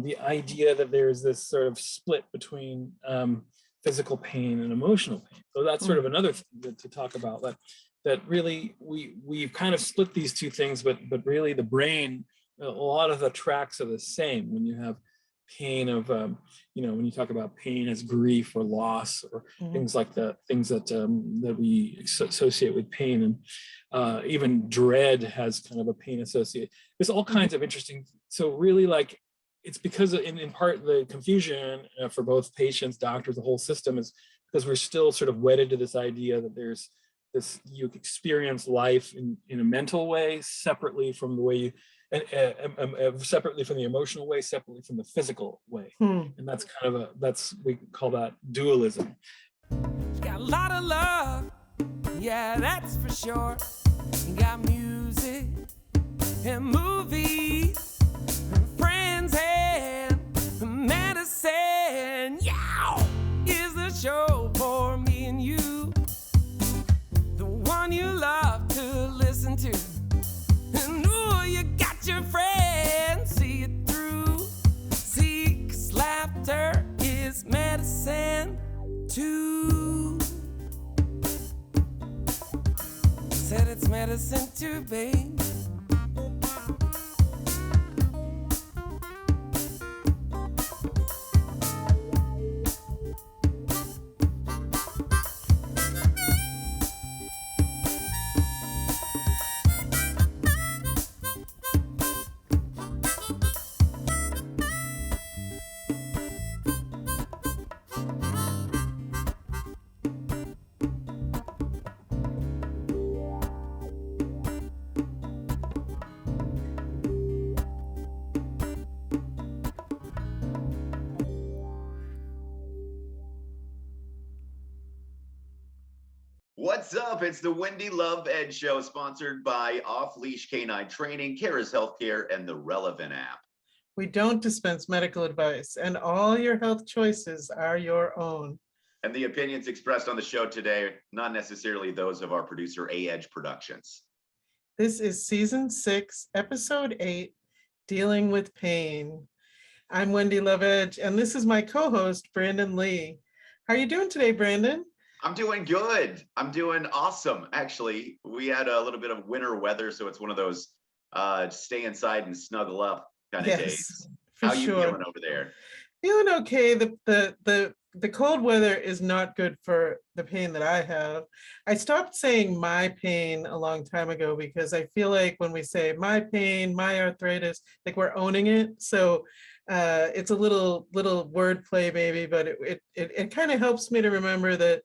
the idea that there's this sort of split between physical pain and emotional pain. So that's sort of another thing to talk about, that really we've kind of split these two things, but really the brain, a lot of the tracks are the same. When you have pain of, when you talk about pain as grief or loss or things like that, things that we associate with pain, and even dread has kind of a pain associated. There's all kinds of interesting. So really, like, it's because in part the confusion for both patients, doctors, the whole system is because we're still sort of wedded to this idea that there's this, you experience life in a mental way separately from the way you, separately from the emotional way, separately from the physical way. And that's kind of we call that dualism. Got a lot of love, yeah, that's for sure. You got music and movies and friends and medicine. Yeah, is the show for me and you, the one you love to listen to. And ooh, you got your friends, see it through. See, 'cause laughter is medicine too. Said it's medicine too, babe. What's up? It's the Wendy Love Edge Show, sponsored by Off Leash Canine Training, Caris Healthcare, and the Relevant app. We don't dispense medical advice, and all your health choices are your own. And the opinions expressed on the show today, not necessarily those of our producer, A Edge Productions. This is season 6, episode 8, Dealing with Pain. I'm Wendy Love Edge, and this is my co-host, Branden Lee. How are you doing today, Branden? I'm doing good. I'm doing awesome. Actually, we had a little bit of winter weather, so it's one of those stay inside and snuggle up kind of days. How you feeling over there? Feeling okay. The cold weather is not good for the pain that I have. I stopped saying my pain a long time ago because I feel like when we say my pain, my arthritis, like we're owning it. So it's a little wordplay maybe, but it kind of helps me to remember that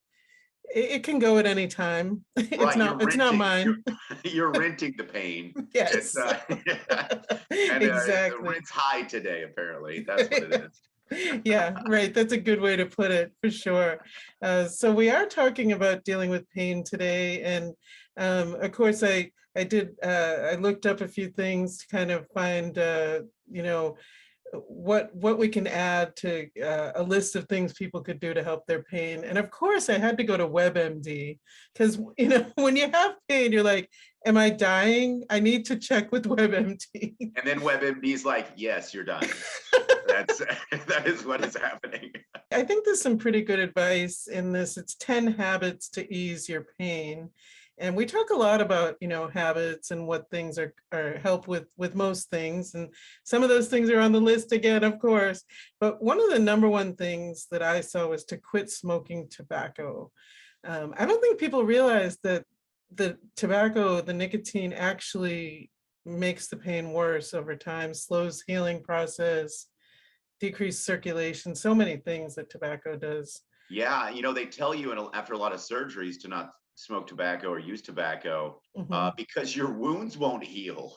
it can go at any time. It's not mine. You're renting the pain. Yes. Exactly. The rent's high today, apparently. That's what it is. Yeah, right. That's a good way to put it, for sure. So we are talking about dealing with pain today. And of course, I looked up a few things to kind of find, what we can add to a list of things people could do to help their pain. And of course I had to go to WebMD because, when you have pain, you're like, am I dying? I need to check with WebMD. And then WebMD's like, yes, you're dying. That is what is happening. I think there's some pretty good advice in this. It's 10 habits to ease your pain. And we talk a lot about, habits and what things are help with most things. And some of those things are on the list again, of course. But one of the number one things that I saw was to quit smoking tobacco. I don't think people realize that the tobacco, the nicotine actually makes the pain worse over time, slows healing process, decreased circulation, so many things that tobacco does. Yeah, they tell you after a lot of surgeries to not smoke tobacco or use tobacco because your wounds won't heal.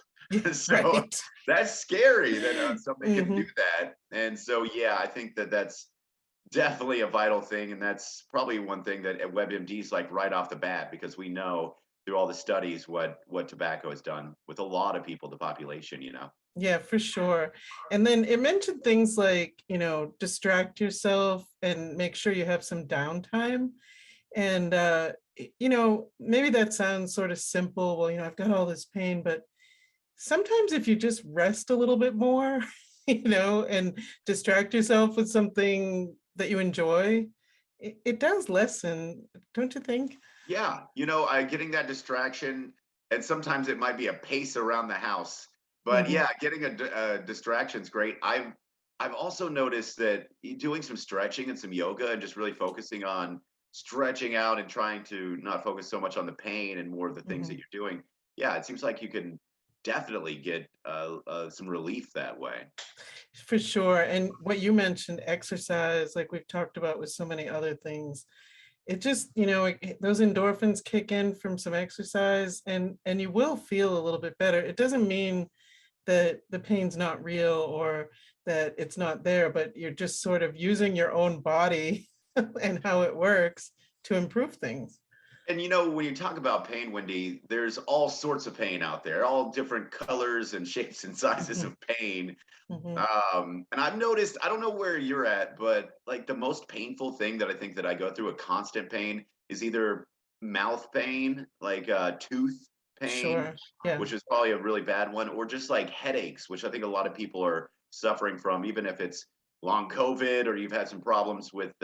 So that's scary that somebody can do that. And so, yeah, I think that's definitely a vital thing. And that's probably one thing that at WebMD is like right off the bat, because we know through all the studies what tobacco has done with a lot of people, the population, Yeah, for sure. And then it mentioned things like, distract yourself and make sure you have some downtime. And, maybe that sounds sort of simple. Well, I've got all this pain, but sometimes if you just rest a little bit more, and distract yourself with something that you enjoy, it does lessen, don't you think? Yeah, getting that distraction, and sometimes it might be a pace around the house, but yeah, getting a distraction's great. I've also noticed that doing some stretching and some yoga and just really focusing on stretching out and trying to not focus so much on the pain and more of the things that you're doing. Yeah, it seems like you can definitely get some relief that way. For sure. And what you mentioned, exercise, like we've talked about with so many other things, it just, those endorphins kick in from some exercise, and you will feel a little bit better. It doesn't mean that the pain's not real or that it's not there, but you're just sort of using your own body and how it works to improve things. And when you talk about pain, Wendy, there's all sorts of pain out there, all different colors and shapes and sizes of pain. And I've noticed, I don't know where you're at, but like the most painful thing that I think that I go through a constant pain is either mouth pain, like tooth pain, Sure. Yeah. which is probably a really bad one, or just like headaches, which I think a lot of people are suffering from, even if it's long COVID or you've had some problems with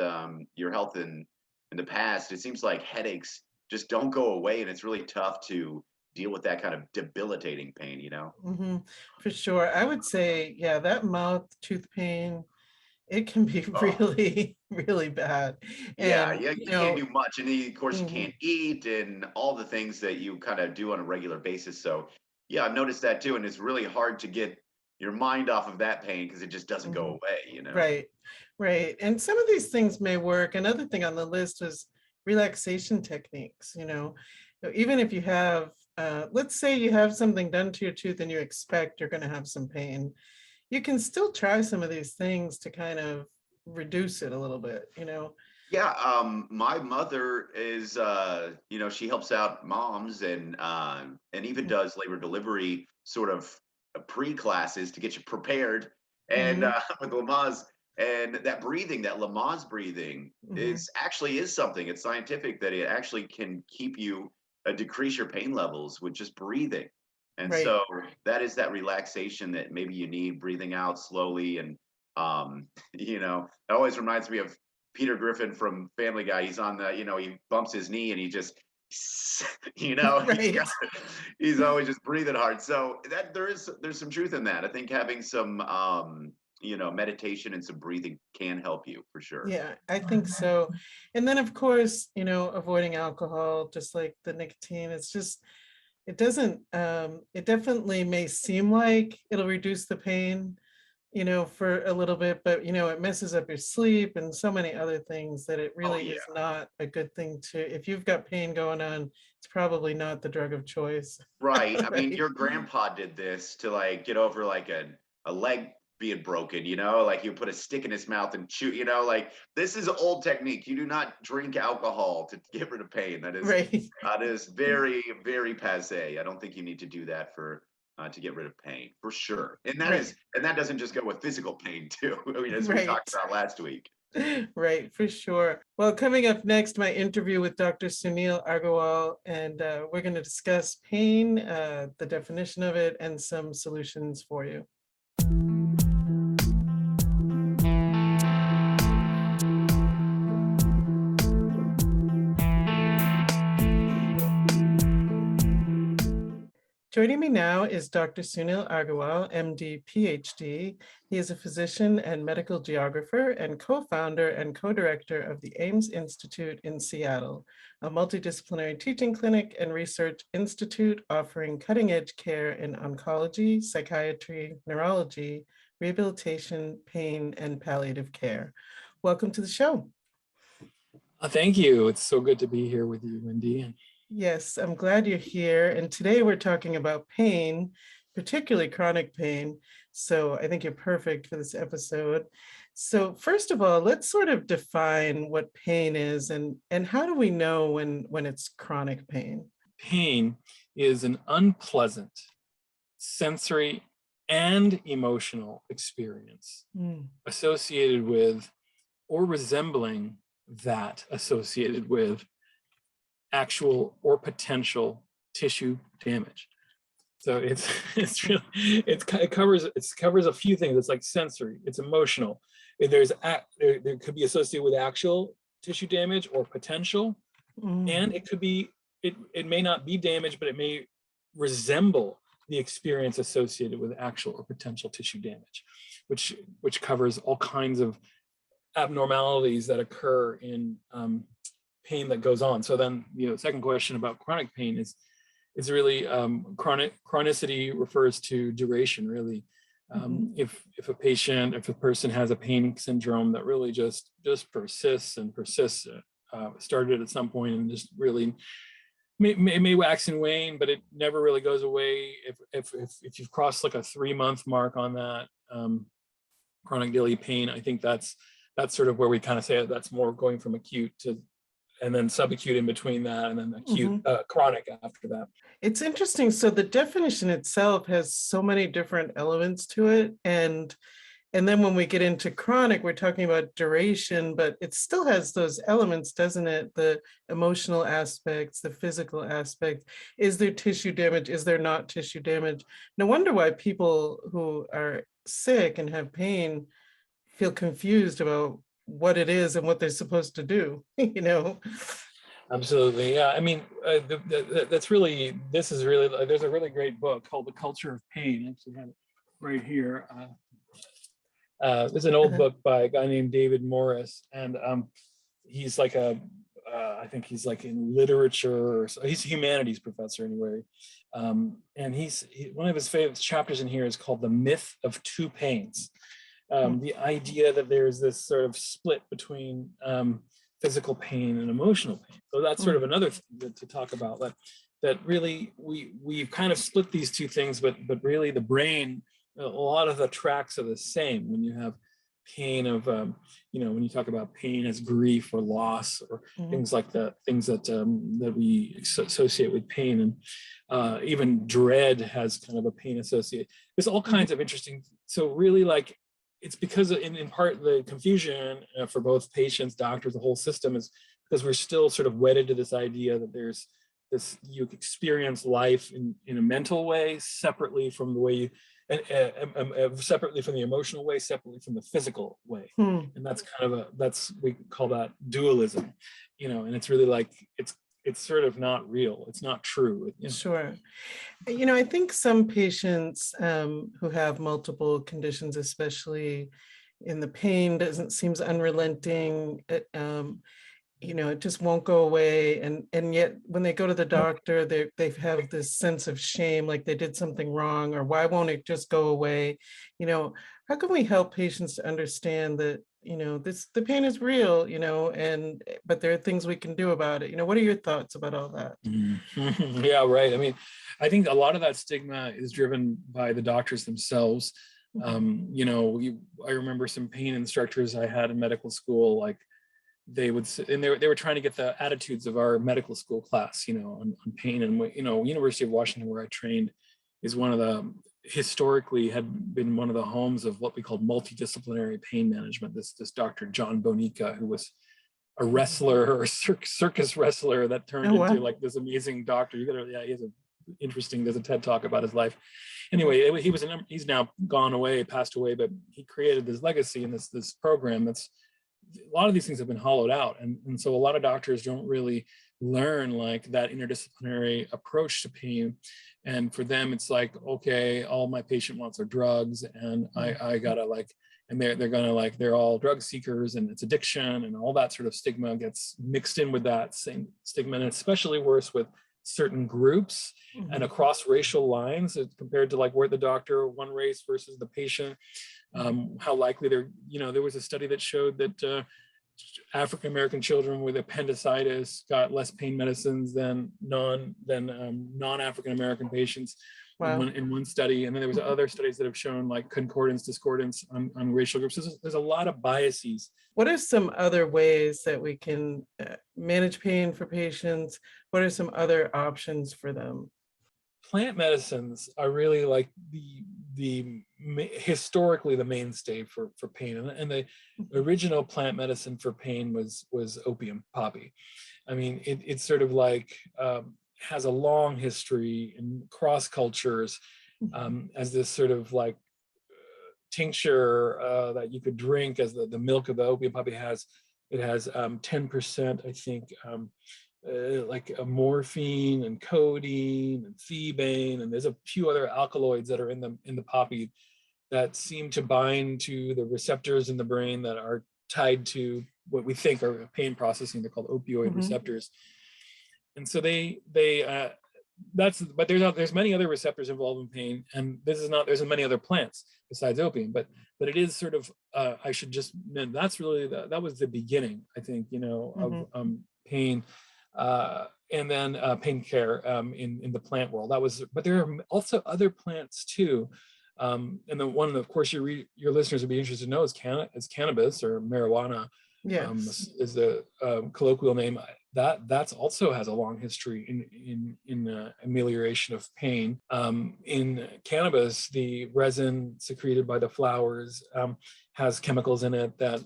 your health in the past. It seems like headaches just don't go away, and it's really tough to deal with that kind of debilitating pain, For sure. I would say, yeah, that mouth tooth pain, it can be really, really bad. Yeah, And, you can't do much. And of course, you can't eat and all the things that you kind of do on a regular basis. So, yeah, I've noticed that too. And it's really hard to get your mind off of that pain because it just doesn't go away, Right, right. And some of these things may work. Another thing on the list was relaxation techniques. Even if you have, let's say you have something done to your tooth and you expect you're going to have some pain, you can still try some of these things to kind of reduce it a little bit. Yeah, my mother is, she helps out moms and even does labor delivery sort of pre-classes to get you prepared. And with Lamaze, and that breathing, that Lamaze breathing is something. It's scientific that it actually can keep you decrease your pain levels with just breathing. And so that is that relaxation that maybe you need, breathing out slowly. And it always reminds me of Peter Griffin from Family Guy. He's on the, he bumps his knee and he just, he's always just breathing hard. So that there's some truth in that. I think having some, meditation and some breathing can help you for sure. Yeah, I think so. And then of course, avoiding alcohol, just like the nicotine, it's just, it doesn't, it definitely may seem like it'll reduce the pain, for a little bit, but it messes up your sleep and so many other things that it really is not a good thing to, if you've got pain going on, it's probably not the drug of choice. Right. I mean, your grandpa did this to like get over like a leg being broken, like you put a stick in his mouth and chew, like this is an old technique. You do not drink alcohol to get rid of pain. That is that is very, very passé. I don't think you need to do that to get rid of pain for sure. And that doesn't just go with physical pain too. I mean, as we talked about last week. Right, for sure. Well, coming up next, my interview with Dr. Sunil Argawal, and we're going to discuss pain, the definition of it, and some solutions for you. Joining me now is Dr. Sunil Argawal, MD, PhD. He is a physician and medical geographer and co-founder and co-director of the Ames Institute in Seattle, a multidisciplinary teaching clinic and research institute offering cutting-edge care in oncology, psychiatry, neurology, rehabilitation, pain, and palliative care. Welcome to the show. Thank you. It's so good to be here with you, Wendy. Yes, I'm glad you're here. And today we're talking about pain, particularly chronic pain. So I think you're perfect for this episode. So first of all, let's sort of define what pain is and how do we know when it's chronic pain? Pain is an unpleasant sensory and emotional experience associated with or resembling that associated with actual or potential tissue damage. So it covers a few things. It's like sensory, it's emotional. There could be associated with actual tissue damage or potential, and it could be, it may not be damage, but it may resemble the experience associated with actual or potential tissue damage, which covers all kinds of abnormalities that occur in pain that goes on. So then, second question about chronic pain is really chronicity refers to duration, really. If a person has a pain syndrome that really just persists and persists, started at some point and just really may wax and wane, but it never really goes away. If you've crossed like a 3-month mark on that chronic daily pain, I think that's sort of where we kind of say that's more going from acute to, and then subacute in between that, and then acute, chronic after that. It's interesting. So the definition itself has so many different elements to it. And then when we get into chronic, we're talking about duration, but it still has those elements, doesn't it? The emotional aspects, the physical aspect. Is there tissue damage? Is there not tissue damage? No wonder why people who are sick and have pain feel confused about what it is and what they're supposed to do, Absolutely. Yeah. I mean, there's a really great book called The Culture of Pain. I actually have it right here. There's an old book by a guy named David Morris, and he's like I think he's like in literature, so he's a humanities professor anyway. And one of his favorite chapters in here is called The Myth of Two Pains. The idea that there's this sort of split between physical pain and emotional pain. So that's sort of another thing to talk about, that really we've kind of split these two things, but really the brain, a lot of the tracks are the same. When you have pain of, when you talk about pain as grief or loss or things like that, things that we associate with pain, and even dread has kind of a pain associated. There's all kinds of interesting, so really like, it's because in part the confusion for both patients, doctors, the whole system is because we're still sort of wedded to this idea that there's this, you experience life in a mental way separately from the way you, separately from the emotional way, separately from the physical way. And that's kind of we call that dualism, and it's really like, it's sort of not real. It's not true. Sure. I think some patients who have multiple conditions, especially in the pain, seems unrelenting. It just won't go away. And yet when they go to the doctor, they have this sense of shame, like they did something wrong, or why won't it just go away? How can we help patients to understand that, the pain is real, but there are things we can do about it. What are your thoughts about all that? Yeah, right. I mean, I think a lot of that stigma is driven by the doctors themselves. I remember some pain instructors I had in medical school, like they would sit, and they were trying to get the attitudes of our medical school class, on pain. And University of Washington, where I trained, is historically had been one of the homes of what we called multidisciplinary pain management. This Dr. John Bonica, who was a wrestler or a circus wrestler that turned into like this amazing doctor. There's a TED talk about his life. Anyway, he's now gone away, passed away, but he created this legacy and this program a lot of these things have been hollowed out. And so a lot of doctors don't really learn like that interdisciplinary approach to pain. And for them, it's like, okay, all my patient wants are drugs, and I gotta like, and they're all drug seekers, and it's addiction, and all that sort of stigma gets mixed in with that same stigma. And especially worse with certain groups and across racial lines compared to like where the doctor, one race versus the patient, how likely there was a study that showed that African-American children with appendicitis got less pain medicines than non-African-American patients. Wow. in one study. And then there was other studies that have shown like concordance, discordance on racial groups. There's a lot of biases. What are some other ways that we can manage pain for patients? What are some other options for them? Plant medicines are really like historically the mainstay for pain, and the original plant medicine for pain was opium, poppy. I mean, it's sort of like has a long history in cross cultures as this sort of like tincture that you could drink as the milk of the opium poppy has. It has 10%, I think, like morphine and codeine and thebaine, and there's a few other alkaloids that are in the poppy that seem to bind to the receptors in the brain that are tied to what we think are pain processing. They're called opioid receptors. And so but there's many other receptors involved in pain, and there's many other plants besides opium, but it is sort of I should just, that's really that was the beginning, I think, of pain, and then pain care in the plant world. But there are also other plants too, and the one, of course, your listeners would be interested to know is cannabis or marijuana. Is the colloquial name. That's also has a long history in amelioration of pain. In cannabis, the resin secreted by the flowers has chemicals in it that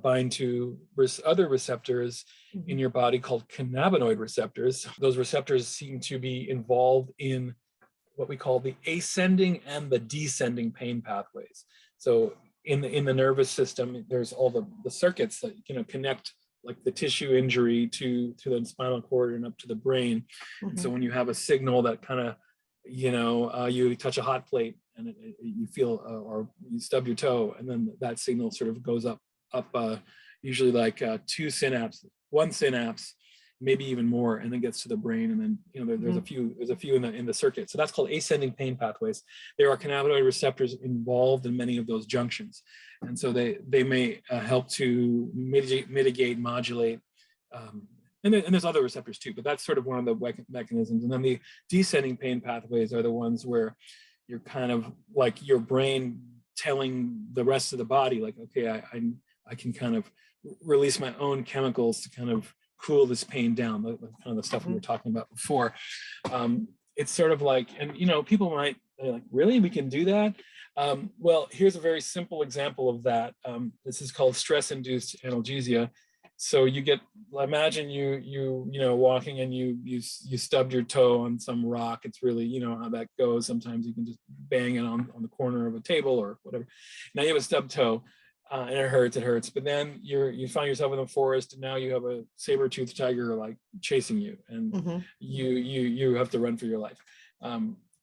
bind to other receptors in your body called cannabinoid receptors. Those receptors seem to be involved in what we call the ascending and the descending pain pathways. So in the nervous system, there's all the circuits that connect like the tissue injury to the spinal cord and up to the brain. And so when you have a signal that kind of, you touch a hot plate and you feel, or you stub your toe, and then that signal sort of goes up, usually like one synapse, maybe even more, and then gets to the brain, and then there's a few in the circuit. So that's called ascending pain pathways. There are cannabinoid receptors involved in many of those junctions, and so they may help to mitigate, modulate, and there's other receptors too. But that's sort of one of the mechanisms. And then the descending pain pathways are the ones where you're kind of like your brain telling the rest of the body, like, okay, I can kind of release my own chemicals to kind of cool this pain down, the kind of the stuff we were talking about before. It's sort of like, and people might like, really, we can do that? Well, here's a very simple example of that. This is called stress-induced analgesia. So you imagine you walking and you stubbed your toe on some rock. It's really, how that goes. Sometimes you can just bang it on the corner of a table or whatever. Now you have a stubbed toe. And it hurts, but then you find yourself in the forest, and now you have a saber-toothed tiger like chasing you, and you have to run for your life.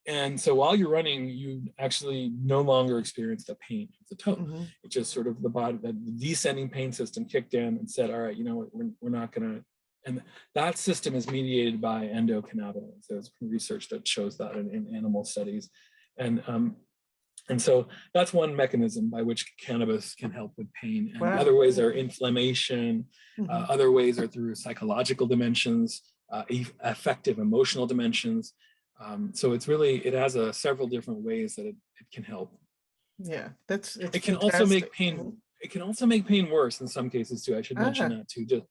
And so while you're running, you actually no longer experience the pain of the toe. It's just sort of the body, the descending pain system kicked in and said, all right, we're not gonna. And that system is mediated by endocannabinoids. There's research that shows that in animal studies, and so that's one mechanism by which cannabis can help with pain. And other ways are inflammation. Other ways are through psychological dimensions, affective, emotional dimensions. So it has several different ways that it can help. Yeah, it can also make pain. It can also make pain worse in some cases too. I should mention that too. Just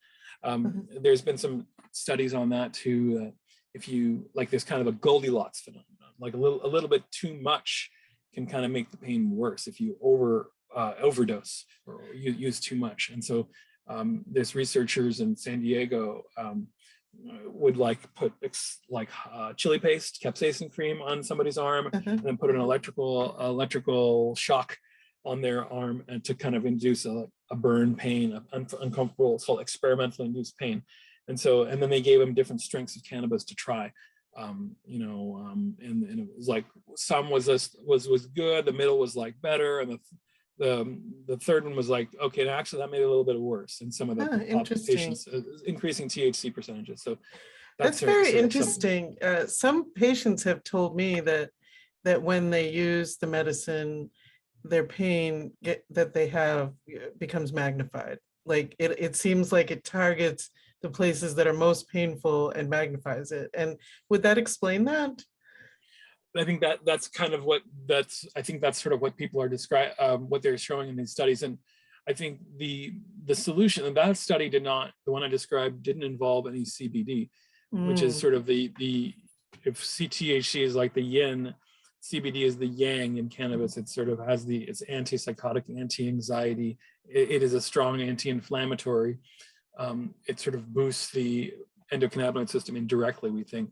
there's been some studies on that too. If you like, there's kind of a Goldilocks phenomenon, like a little bit too much can kind of make the pain worse if you overdose or use too much. And so there's researchers in San Diego would put chili paste, capsaicin cream on somebody's arm, and then put an electrical shock on their arm, and to kind of induce a burn pain, uncomfortable. It's called experimentally induced pain. And then they gave them different strengths of cannabis to try. And it was like some was good, the middle was like better, and the third one was like, okay, actually that made it a little bit worse in some of the patients, increasing THC percentages. So that's very interesting. Some patients have told me that when they use the medicine, their pain that they have becomes magnified. Like it seems like it targets the places that are most painful and magnifies it. And would that explain that? I think that's kind of I think that's sort of what people are describing, what they're showing in these studies. And I think the solution, and that study the one I described didn't involve any CBD, which is sort of if THC is like the yin, CBD is the yang in cannabis. It sort of has it's antipsychotic, anti-anxiety. It is a strong anti-inflammatory. It sort of boosts the endocannabinoid system indirectly, we think.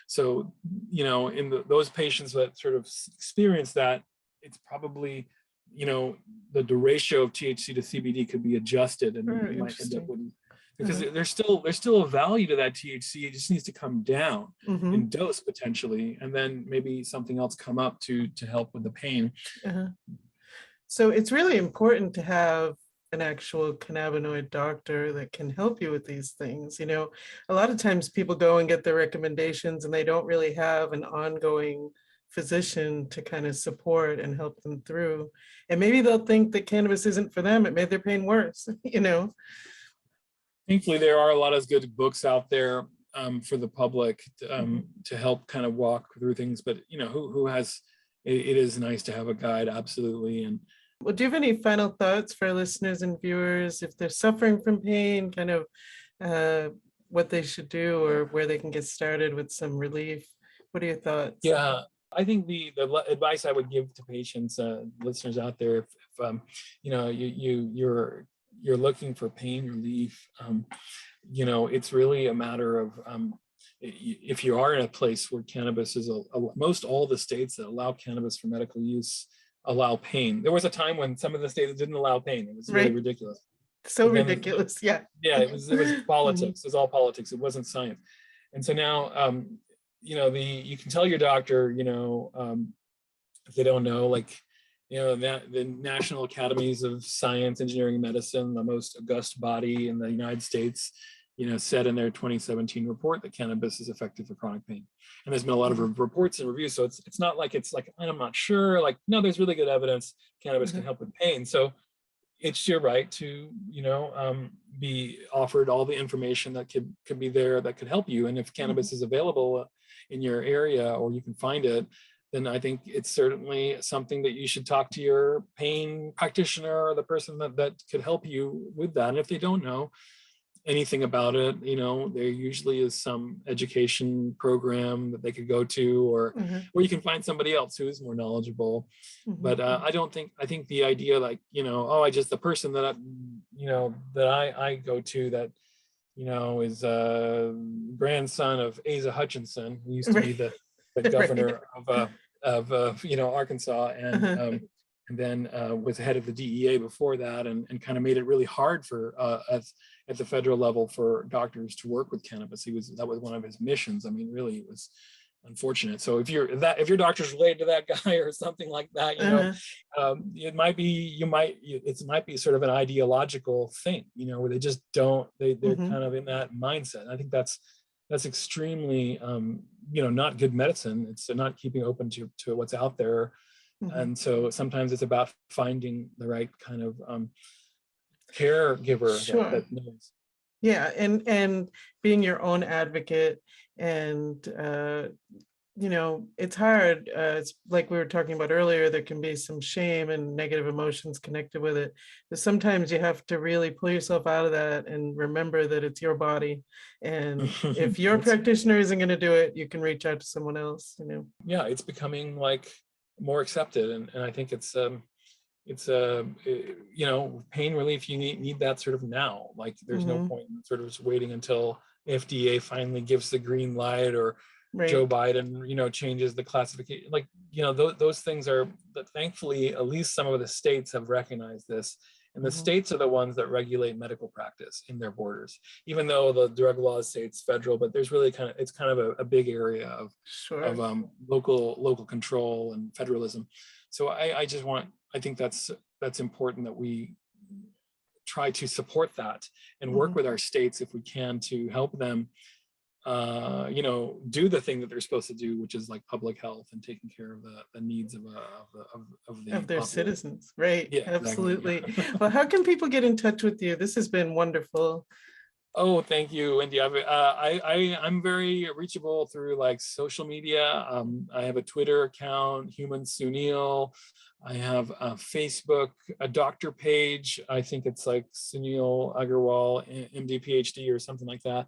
So, you know, in those patients that sort of experience that, it's probably, you know, the ratio of THC to CBD could be adjusted, and you might end up with, because there's still a value to that THC. It just needs to come down in dose potentially, and then maybe something else come up to help with the pain. So it's really important to have an actual cannabinoid doctor that can help you with these things. You know, a lot of times people go and get their recommendations and they don't really have an ongoing physician to kind of support and help them through. And maybe they'll think that cannabis isn't for them. It made their pain worse, you know. Thankfully, there are a lot of good books out there for the public to help kind of walk through things. But, you know, who has, it is nice to have a guide, absolutely. And well, do you have any final thoughts for our listeners and viewers if they're suffering from pain, kind of what they should do or where they can get started with some relief? What are your thoughts? Yeah, I think the advice I would give to patients, listeners out there, if you know, you're looking for pain relief, you know, it's really a matter of if you are in a place where cannabis is most all the states that allow cannabis for medical use allow pain. There was a time when some of the states didn't allow pain. It was really ridiculous. So ridiculous, yeah. Yeah, it was politics. It was all politics. It wasn't science. And so now, you know, you can tell your doctor, you know, if they don't know, like, you know, that the National Academies of Science, Engineering, and Medicine, the most august body in the United States, you know, said in their 2017 report that cannabis is effective for chronic pain. And there's been a lot of reports and reviews. So it's not like it's like, I'm not sure, like, no, there's really good evidence cannabis can help with pain. So it's your right to, you know, be offered all the information that could be there that could help you. And if cannabis is available in your area or you can find it, then I think it's certainly something that you should talk to your pain practitioner or the person that could help you with that. And if they don't know anything about it, you know, there usually is some education program that they could go to, or where you can find somebody else who is more knowledgeable. But I think the idea, like, you know, oh, the person that I go to that, you know, is grandson of Asa Hutchinson, who used to be the governor of you know, Arkansas, and then was head of the DEA before that, and kind of made it really hard for at the federal level for doctors to work with cannabis. That was one of his missions. I mean, really, it was unfortunate. So if your doctor's related to that guy or something like that, you know, it might be sort of an ideological thing, you know, where they just don't, they're kind of in that mindset. And I think that's extremely, you know, not good medicine. It's not keeping open to what's out there. And so sometimes it's about finding the right kind of caregiver that knows. Yeah, and being your own advocate, and you know, it's hard. It's like we were talking about earlier, there can be some shame and negative emotions connected with it. But sometimes you have to really pull yourself out of that and remember that it's your body. And if your practitioner isn't going to do it, you can reach out to someone else, you know. Yeah, it's becoming like more accepted, and I think it's you know, pain relief, you need that sort of now. Like, there's no point in sort of just waiting until FDA finally gives the green light, or Joe Biden, you know, changes the classification. Like, you know, those things are, that thankfully at least some of the states have recognized this, and the states are the ones that regulate medical practice in their borders, even though the drug laws say it's federal. But there's really it's kind of a big area of local control and federalism. So I think that's important, that we try to support that and work with our states if we can, to help them, you know, do the thing that they're supposed to do, which is like public health and taking care of the needs of their citizens. Right. Yeah, absolutely. Exactly. Well, how can people get in touch with you? This has been wonderful. Oh, thank you, Wendy. I'm very reachable through like social media. I have a Twitter account, Human Sunil. I have a Facebook, a doctor page. I think it's like Sunil Argawal, MD, PhD, or something like that.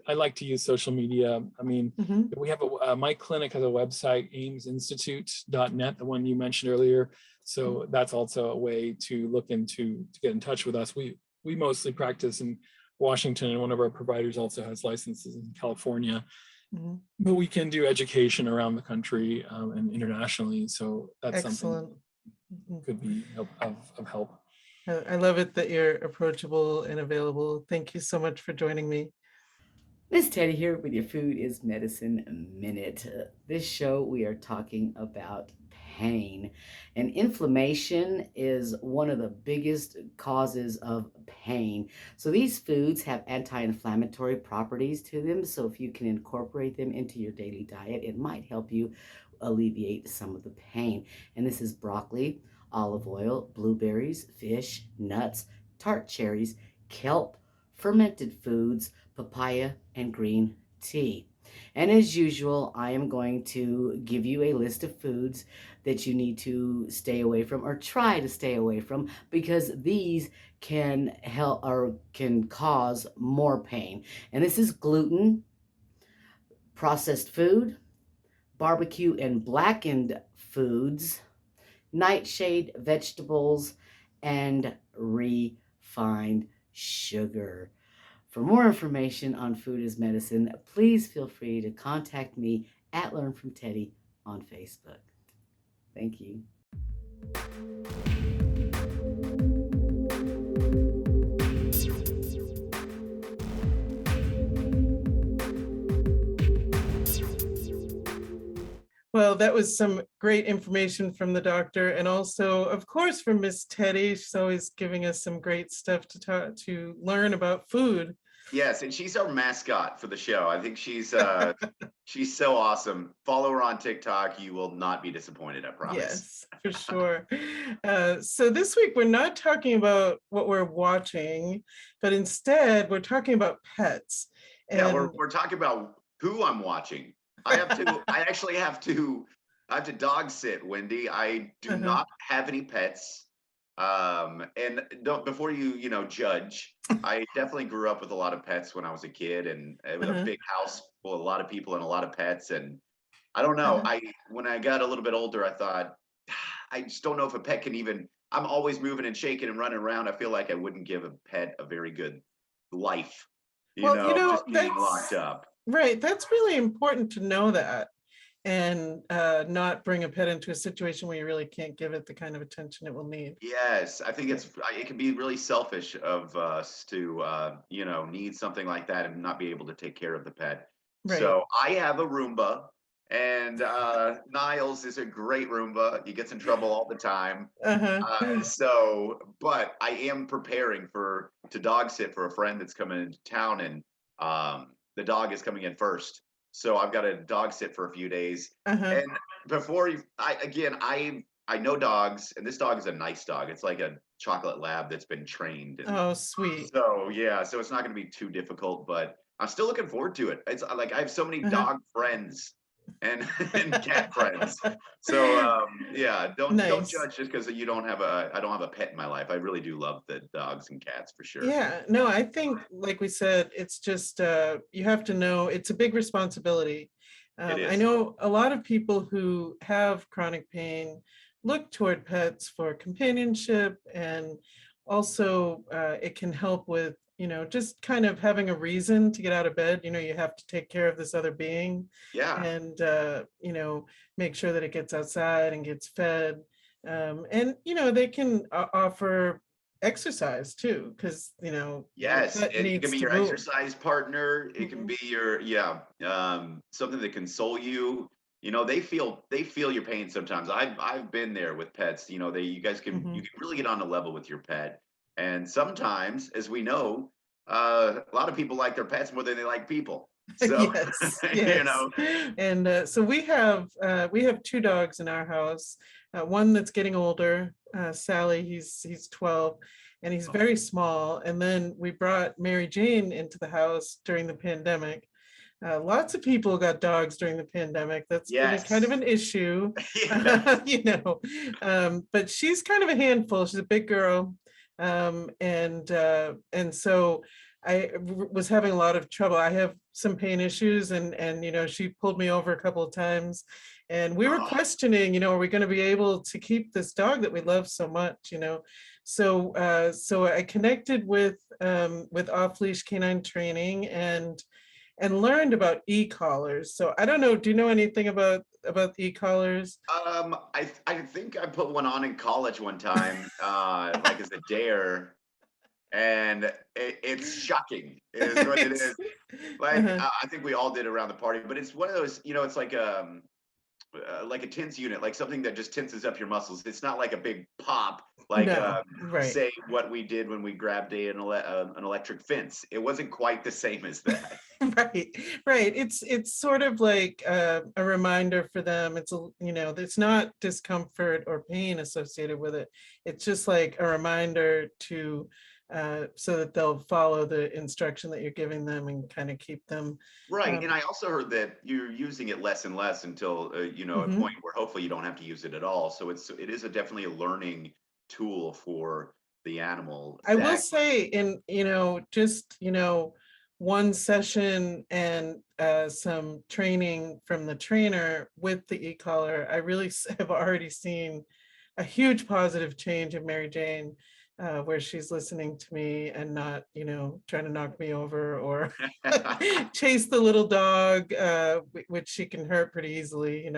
I like to use social media. I mean, we have my clinic has a website, aimsinstitute.net, the one you mentioned earlier. So that's also a way to look into, to get in touch with us. We mostly practice in Washington, and one of our providers also has licenses in California. Mhm. But we can do education around the country and internationally. So that's Excellent. something that could be of help. I love it that you're approachable and available. Thank you so much for joining me. Miss Teddy here with your Food is Medicine Minute. This show, we are talking about pain. And inflammation is one of the biggest causes of pain. So these foods have anti-inflammatory properties to them. So if you can incorporate them into your daily diet, it might help you alleviate some of the pain. And this is broccoli, olive oil, blueberries, fish, nuts, tart cherries, kelp, fermented foods, papaya, and green tea. And as usual, I am going to give you a list of foods that you need to stay away from or try to stay away from, because these can help or can cause more pain. And this is gluten, processed food, barbecue and blackened foods, nightshade vegetables, and refined sugar. For more information on Food is Medicine, please feel free to contact me at Learn from Teddy on Facebook. Thank you. Well, that was some great information from the doctor, and also, of course, from Miss Teddy. She's always giving us some great stuff to learn about food. Yes, and she's our mascot for the show. I think she's she's so awesome. Follow her on TikTok. You will not be disappointed, I promise. Yes, for sure. So this week we're not talking about what we're watching, but instead we're talking about pets. And Yeah, we're talking about who I'm watching. I actually have to dog sit, Wendy. I do not have any pets. And don't, before you judge, I definitely grew up with a lot of pets when I was a kid, and it was a big house full of a lot of people and a lot of pets. And I don't know, when I got a little bit older, I thought, I just don't know if a pet can even, I'm always moving and shaking and running around. I feel like I wouldn't give a pet a very good life, just being locked up. Right, that's really important to know that, and not bring a pet into a situation where you really can't give it the kind of attention it will need. Yes, I think it can be really selfish of us to need something like that and not be able to take care of the pet. Right. So I have a Roomba, and Niles is a great Roomba. He gets in trouble all the time. But I am preparing to dog sit for a friend that's coming into town, and the dog is coming in first. So I've got to dog sit for a few days. And before I know dogs, and this dog is a nice dog. It's like a chocolate lab that's been trained. Oh, sweet. So yeah, so it's not going to be too difficult, but I'm still looking forward to it. It's like I have so many dog friends and cat friends. So don't judge just because I don't have a pet in my life. I really do love the dogs and cats for sure. Yeah, no, I think, like we said, it's just you have to know it's a big responsibility. I know a lot of people who have chronic pain look toward pets for companionship, and also it can help with just kind of having a reason to get out of bed. You have to take care of this other being. Yeah. And make sure that it gets outside and gets fed. And they can offer exercise too, because yes, it can be your move. exercise partner. It can be your something that console you. They feel your pain sometimes. I've been there with pets. You guys can you can really get on a level with your pet. And sometimes, as we know, a lot of people like their pets more than they like people. So, yes. And so we have 2 dogs in our house. One that's getting older, Sally. He's 12, and he's very small. And then we brought Mary Jane into the house during the pandemic. Lots of people got dogs during the pandemic. That's been kind of an issue, but she's kind of a handful. She's a big girl. And so I was having a lot of trouble. I have some pain issues, and she pulled me over a couple of times, And we were questioning, are we going to be able to keep this dog that we love so much, So I connected with off-leash canine training and learned about e-collars. So I don't know, do you know anything about e-collars? I think I put one on in college one time, like as a dare, and it's shocking is what it is. Like I think we all did around the party, but it's one of those, it's like a tense unit, like something that just tenses up your muscles. It's not like a big pop, like say what we did when we grabbed an electric fence. It wasn't quite the same as that. Right. It's sort of like a reminder for them. It's not discomfort or pain associated with it. It's just like a reminder to so that they'll follow the instruction that you're giving them and kind of keep them. Right. And I also heard that you're using it less and less until, a point where hopefully you don't have to use it at all. So it is definitely a learning tool for the animal. I will say one session and some training from the trainer with the e-collar, I really have already seen a huge positive change in Mary Jane. Where she's listening to me and not, trying to knock me over or chase the little dog, which she can hurt pretty easily,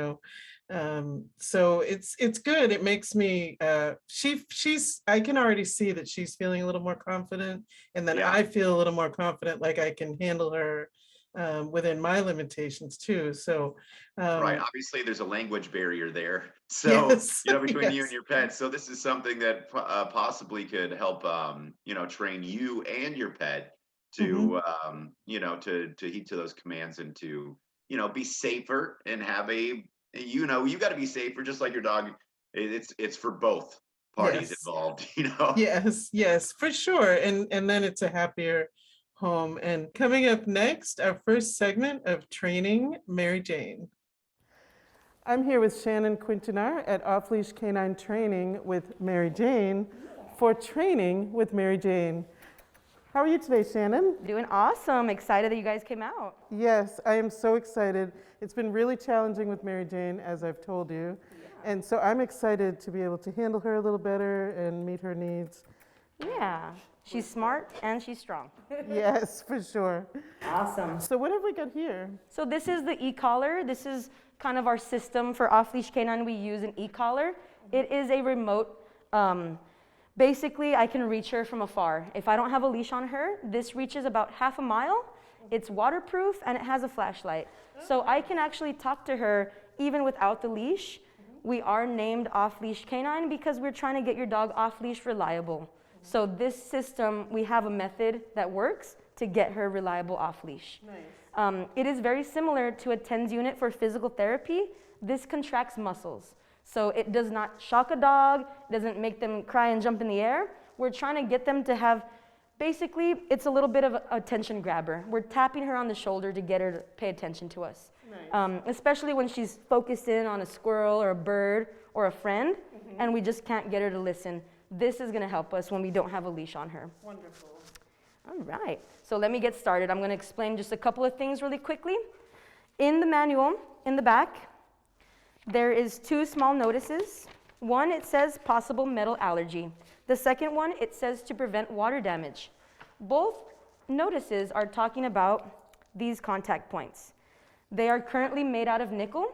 So it's good. It makes me, I can already see that she's feeling a little more confident, and then I feel a little more confident, like I can handle her within my limitations too. So right, obviously there's a language barrier there, so between you and your pet. So this is something that possibly could help train you and your pet to to heed to those commands and to be safer and have you got to be safer, just like your dog. It's for both parties involved. Yes, for sure. And then it's a happier home. And coming up next, our first segment of Training Mary Jane. I'm here with Shannon Quintanar at Off Leash Canine Training with Mary Jane for Training with Mary Jane. How are you today, Shannon? Doing awesome. Excited that you guys came out. Yes, I am so excited. It's been really challenging with Mary Jane, as I've told you. And so I'm excited to be able to handle her a little better and meet her needs. Yeah, she's smart and she's strong. Yes, for sure. Awesome. So what have we got here? So this is the e-collar. This is kind of our system for off-leash canine. We use an e-collar. It is a remote, basically I can reach her from afar. If I don't have a leash on her, this reaches about half a mile. It's waterproof and it has a flashlight. So I can actually talk to her even without the leash. We are named off-leash canine because we're trying to get your dog off-leash reliable. So this system, we have a method that works to get her reliable off-leash. Nice. It is very similar to a TENS unit for physical therapy. This contracts muscles. So it does not shock a dog, doesn't make them cry and jump in the air. We're trying to get them to have, basically, it's a little bit of a attention grabber. We're tapping her on the shoulder to get her to pay attention to us. Nice. Especially when she's focused in on a squirrel or a bird or a friend, and we just can't get her to listen. This is going to help us when we don't have a leash on her. Wonderful. All right, so let me get started. I'm going to explain just a couple of things really quickly. In the manual, in the back, there is 2 small notices. One, it says possible metal allergy. The second one, it says to prevent water damage. Both notices are talking about these contact points. They are currently made out of nickel.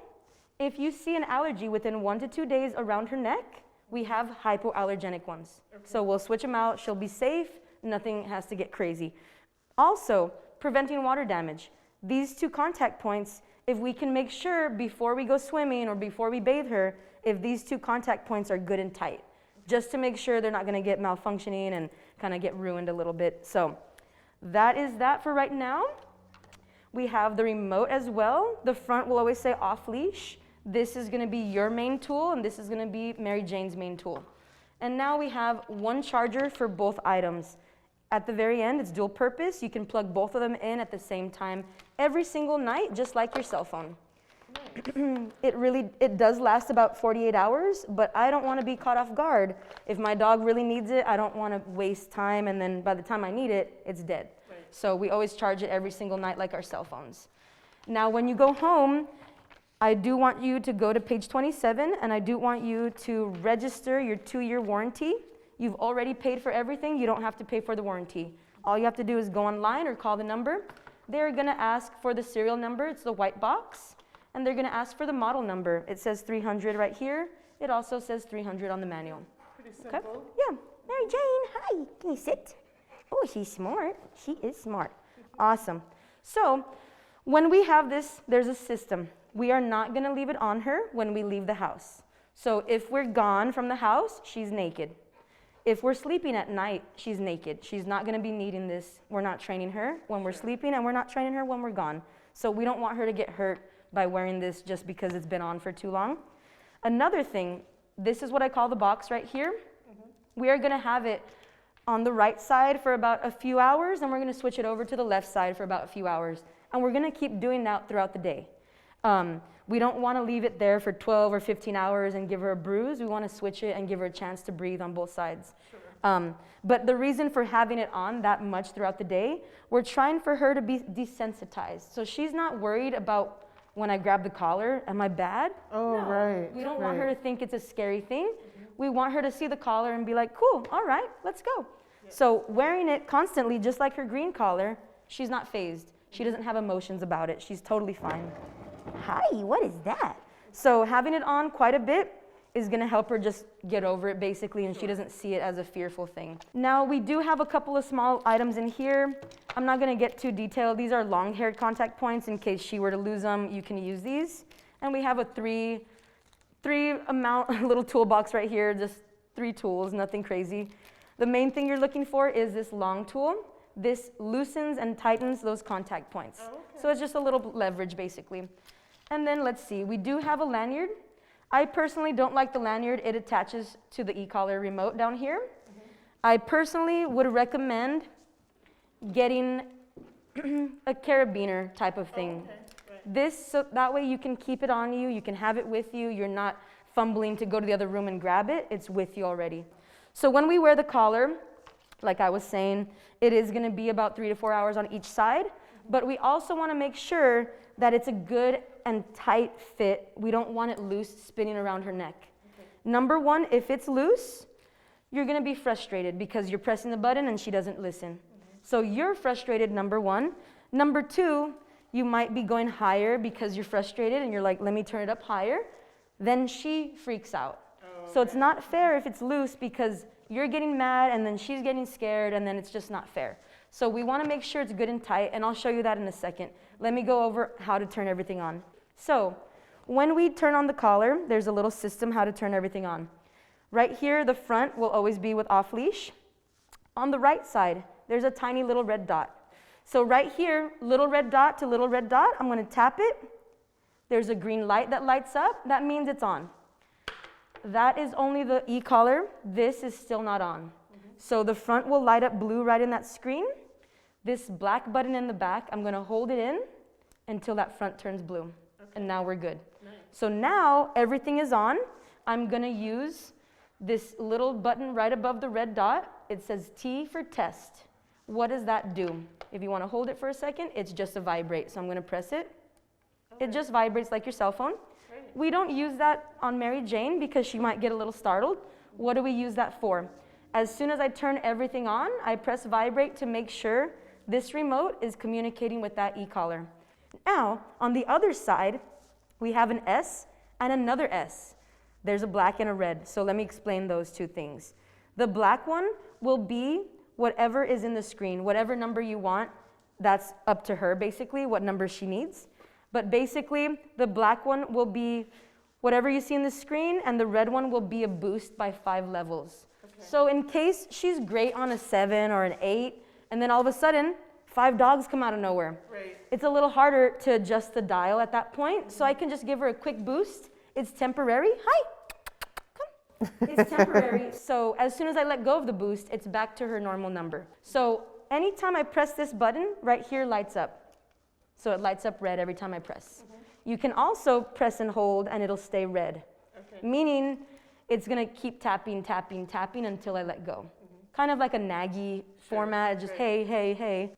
If you see an allergy within 1 to 2 days around her neck, we have hypoallergenic ones. Okay. So we'll switch them out. She'll be safe. Nothing has to get crazy. Also, preventing water damage. These 2 contact points, if we can make sure before we go swimming or before we bathe her, if these 2 contact points are good and tight, just to make sure they're not going to get malfunctioning and kind of get ruined a little bit. So that is that for right now. We have the remote as well. The front will always say off leash. This is going to be your main tool, and this is going to be Mary Jane's main tool. And now we have 1 charger for both items. At the very end, it's dual purpose. You can plug both of them in at the same time every single night, just like your cell phone. It does last about 48 hours, but I don't want to be caught off guard. If my dog really needs it, I don't want to waste time, and then by the time I need it, it's dead. Right. So we always charge it every single night like our cell phones. Now, when you go home, I do want you to go to page 27, and I do want you to register your 2-year warranty. You've already paid for everything. You don't have to pay for the warranty. All you have to do is go online or call the number. They're going to ask for the serial number. It's the white box. And they're going to ask for the model number. It says 300 right here. It also says 300 on the manual. Pretty simple. Okay? Yeah. Mary Jane, hi. Can you sit? Oh, she's smart. She is smart. Awesome. So when we have this, there's a system. We are not going to leave it on her when we leave the house. So if we're gone from the house, she's naked. If we're sleeping at night, she's naked. She's not going to be needing this. We're not training her when we're sleeping, and we're not training her when we're gone. So we don't want her to get hurt by wearing this just because it's been on for too long. Another thing, this is what I call the box right here. We are going to have it on the right side for about a few hours, and we're going to switch it over to the left side for about a few hours. And we're going to keep doing that throughout the day. We don't want to leave it there for 12 or 15 hours and give her a bruise. We want to switch it and give her a chance to breathe on both sides. Sure. But the reason for having it on that much throughout the day, we're trying for her to be desensitized. So she's not worried about when I grab the collar, am I bad? Oh, No. right. We don't want her to think it's a scary thing. We want her to see the collar and be like, cool, all right, let's go. Yeah. So wearing it constantly, just like her green collar, she's not fazed. She doesn't have emotions about it. She's totally fine. Hi, what is that? So having it on quite a bit is going to help her just get over it, basically, and she doesn't see it as a fearful thing. Now, we do have a couple of small items in here. I'm not going to get too detailed. These are long-haired contact points. In case she were to lose them, you can use these. And we have a three amount little toolbox right here, just 3 tools, nothing crazy. The main thing you're looking for is this long tool. This loosens and tightens those contact points. Oh, okay. So it's just a little leverage, basically. And then let's see, we do have a lanyard. I personally don't like the lanyard. It attaches to the e-collar remote down here. Mm-hmm. I personally would recommend getting a carabiner type of thing. Oh, okay. Right. This, so that way you can keep it on you, you can have it with you, you're not fumbling to go to the other room and grab it, it's with you already. So when we wear the collar, like I was saying, it is going to be about 3 to 4 hours on each side, but we also want to make sure that it's a good and tight fit. We don't want it loose spinning around her neck. Okay. Number one, if it's loose, you're going to be frustrated because you're pressing the button and she doesn't listen. Mm-hmm. So you're frustrated, number one. Number two, you might be going higher because you're frustrated and you're like, let me turn it up higher. Then she freaks out. Oh, okay. So it's not fair if it's loose because you're getting mad and then she's getting scared and then it's just not fair. So we want to make sure it's good and tight, and I'll show you that in a second. Let me go over how to turn everything on. So when we turn on the collar, there's a little system how to turn everything on. Right here, the front will always be with off leash. On the right side, there's a tiny little red dot. So right here, little red dot to little red dot, I'm going to tap it. There's a green light that lights up. That means it's on. That is only the e-collar. This is still not on. Mm-hmm. So the front will light up blue right in that screen. This black button in the back, I'm going to hold it in until that front turns blue. Okay. And now we're good. Nice. So now everything is on. I'm going to use this little button right above the red dot. It says T for test. What does that do? If you want to hold it for a second, it's just a vibrate. So I'm going to press it. Okay. It just vibrates like your cell phone. Great. We don't use that on Mary Jane because she might get a little startled. What do we use that for? As soon as I turn everything on, I press vibrate to make sure this remote is communicating with that e-collar. Now, on the other side, we have an S and another S. There's a black and a red, so let me explain those two things. The black one will be whatever is in the screen, whatever number you want, that's up to her, basically, what number she needs. But basically, the black one will be whatever you see in the screen, and the red one will be a boost by 5 levels. Okay. So in case she's great on a 7 or an 8, and then all of a sudden, 5 dogs come out of nowhere. Right. It's a little harder to adjust the dial at that point, mm-hmm. So I can just give her a quick boost. It's temporary. Hi, come. It's temporary. So as soon as I let go of the boost, it's back to her normal number. So anytime I press this button, right here lights up. So it lights up red every time I press. Mm-hmm. You can also press and hold, and it'll stay red. Okay. Meaning it's going to keep tapping, tapping, tapping until I let go. Kind of like a naggy format, just hey, hey, hey.